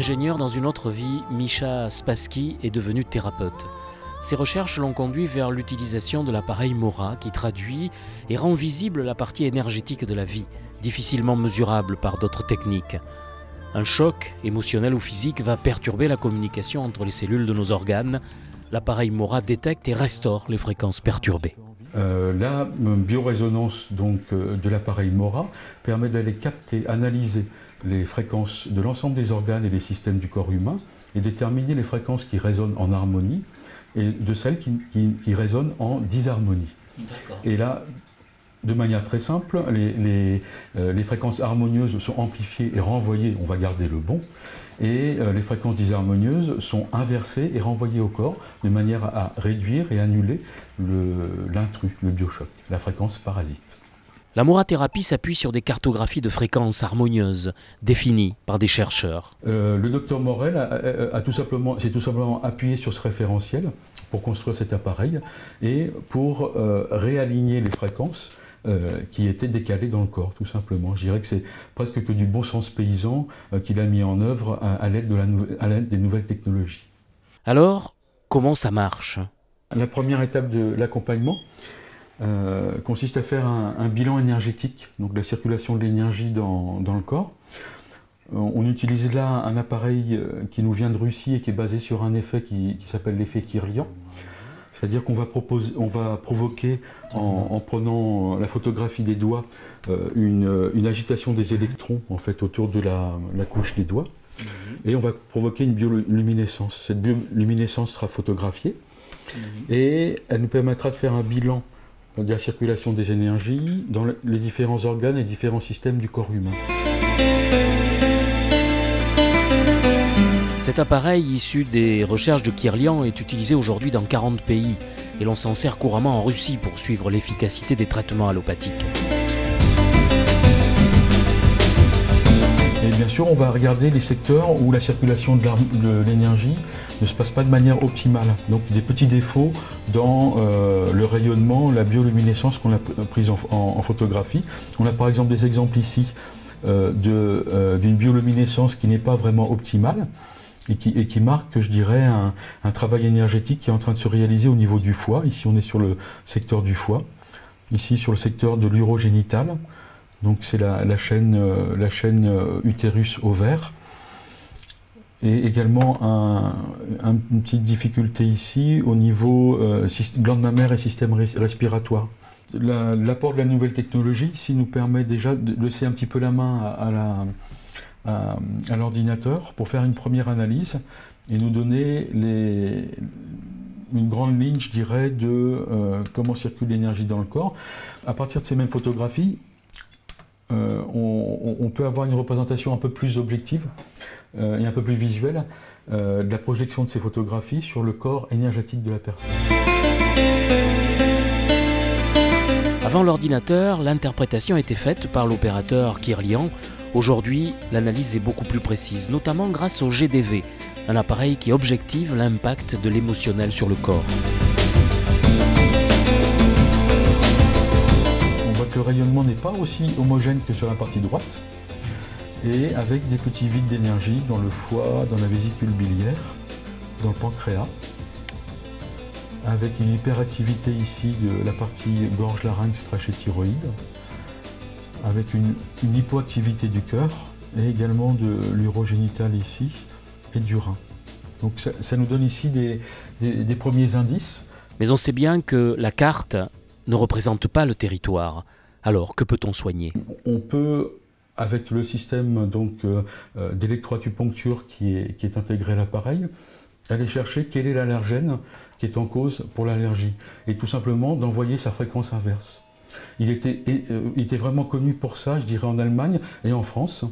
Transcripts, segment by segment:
Ingénieur dans une autre vie, Mischa Spassky est devenu thérapeute. Ses recherches l'ont conduit vers l'utilisation de l'appareil Mora qui traduit et rend visible la partie énergétique de la vie, difficilement mesurable par d'autres techniques. Un choc, émotionnel ou physique, va perturber la communication entre les cellules de nos organes. L'appareil Mora détecte et restaure les fréquences perturbées. La biorésonance de l'appareil Mora permet d'aller capter, analyser les fréquences de l'ensemble des organes et des systèmes du corps humain et déterminer les fréquences qui résonnent en harmonie et de celles qui résonnent en disharmonie. Et là, de manière très simple, les fréquences harmonieuses sont amplifiées et renvoyées, on va garder le bon, et les fréquences disharmonieuses sont inversées et renvoyées au corps de manière à réduire et annuler l'intrus, le biochoc, la fréquence parasite. La Mora-thérapie s'appuie sur des cartographies de fréquences harmonieuses définies par des chercheurs. Le docteur Morel s'est tout simplement appuyé sur ce référentiel pour construire cet appareil et pour réaligner les fréquences qui étaient décalées dans le corps, tout simplement. Je dirais que c'est presque que du bon sens paysan qu'il a mis en œuvre à l'aide des nouvelles technologies. Alors, comment ça marche ? La première étape de l'accompagnement consiste à faire un bilan énergétique, donc la circulation de l'énergie dans le corps. On utilise là un appareil qui nous vient de Russie et qui est basé sur un effet qui s'appelle l'effet Kirlian. C'est-à-dire qu'on va provoquer, en prenant la photographie des doigts, une agitation des électrons en fait, autour de la couche des doigts. Et on va provoquer une bioluminescence. Cette bioluminescence sera photographiée et elle nous permettra de faire un bilan de la circulation des énergies dans les différents organes et différents systèmes du corps humain. Cet appareil issu des recherches de Kirlian est utilisé aujourd'hui dans 40 pays et l'on s'en sert couramment en Russie pour suivre l'efficacité des traitements allopathiques. Et bien sûr, on va regarder les secteurs où la circulation de l'énergie ne se passe pas de manière optimale. Donc des petits défauts dans le rayonnement, la bioluminescence qu'on a prise en photographie. On a par exemple des exemples ici d'une bioluminescence qui n'est pas vraiment optimale et qui marque, je dirais, un travail énergétique qui est en train de se réaliser au niveau du foie. Ici, on est sur le secteur du foie. Ici, sur le secteur de l'urogénital. Donc c'est la chaîne utérus-ovaire. Et également une petite difficulté ici au niveau glande mammaire et système respiratoire. L'apport de la nouvelle technologie ici nous permet déjà de laisser un petit peu la main à l'ordinateur pour faire une première analyse et nous donner une grande ligne, je dirais, de comment circule l'énergie dans le corps. À partir de ces mêmes photographies, on peut avoir une représentation un peu plus objective et un peu plus visuelle de la projection de ces photographies sur le corps énergétique de la personne. Avant l'ordinateur, l'interprétation était faite par l'opérateur Kirlian. Aujourd'hui, l'analyse est beaucoup plus précise, notamment grâce au GDV, un appareil qui objective l'impact de l'émotionnel sur le corps. Le rayonnement n'est pas aussi homogène que sur la partie droite et avec des petits vides d'énergie dans le foie, dans la vésicule biliaire, dans le pancréas, avec une hyperactivité ici de la partie gorge, larynx, trachée, thyroïde, avec une hypoactivité du cœur et également de l'urogénital ici et du rein. Donc ça nous donne ici des premiers indices. Mais on sait bien que la carte ne représente pas le territoire. Alors, que peut-on soigner ? On peut, avec le système d'électroacupuncture qui est intégré à l'appareil, aller chercher quel est l'allergène qui est en cause pour l'allergie et tout simplement d'envoyer sa fréquence inverse. Il était vraiment connu pour ça, je dirais, en Allemagne et en France.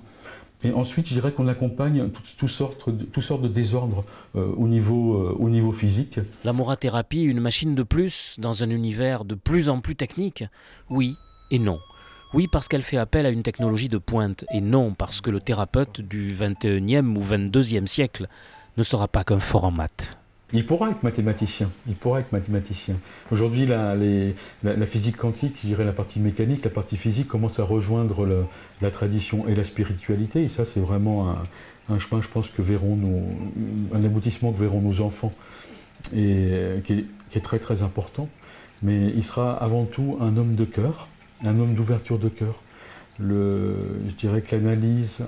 Et ensuite, je dirais qu'on accompagne toutes sortes de désordres au niveau physique. La Mora-thérapie, une machine de plus dans un univers de plus en plus technique ? Oui et non. Oui, parce qu'elle fait appel à une technologie de pointe, et non parce que le thérapeute du 21e ou 22e siècle ne sera pas qu'un fort en maths. Il pourra être mathématicien. Il pourra être mathématicien. Aujourd'hui, la physique quantique, je dirais la partie mécanique, la partie physique commence à rejoindre la tradition et la spiritualité. Et ça, c'est vraiment un chemin, je pense, un aboutissement que verront nos enfants, et qui est très très important. Mais il sera avant tout un homme de cœur, un homme d'ouverture de cœur. Je dirais que l'analyse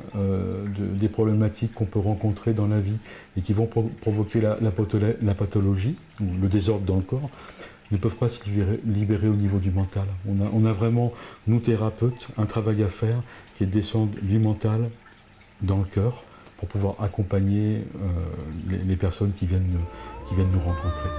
des problématiques qu'on peut rencontrer dans la vie et qui vont provoquer la pathologie ou le désordre dans le corps ne peuvent pas se libérer au niveau du mental. On a vraiment, nous thérapeutes, un travail à faire qui est de descendre du mental dans le cœur pour pouvoir accompagner les personnes qui viennent nous rencontrer.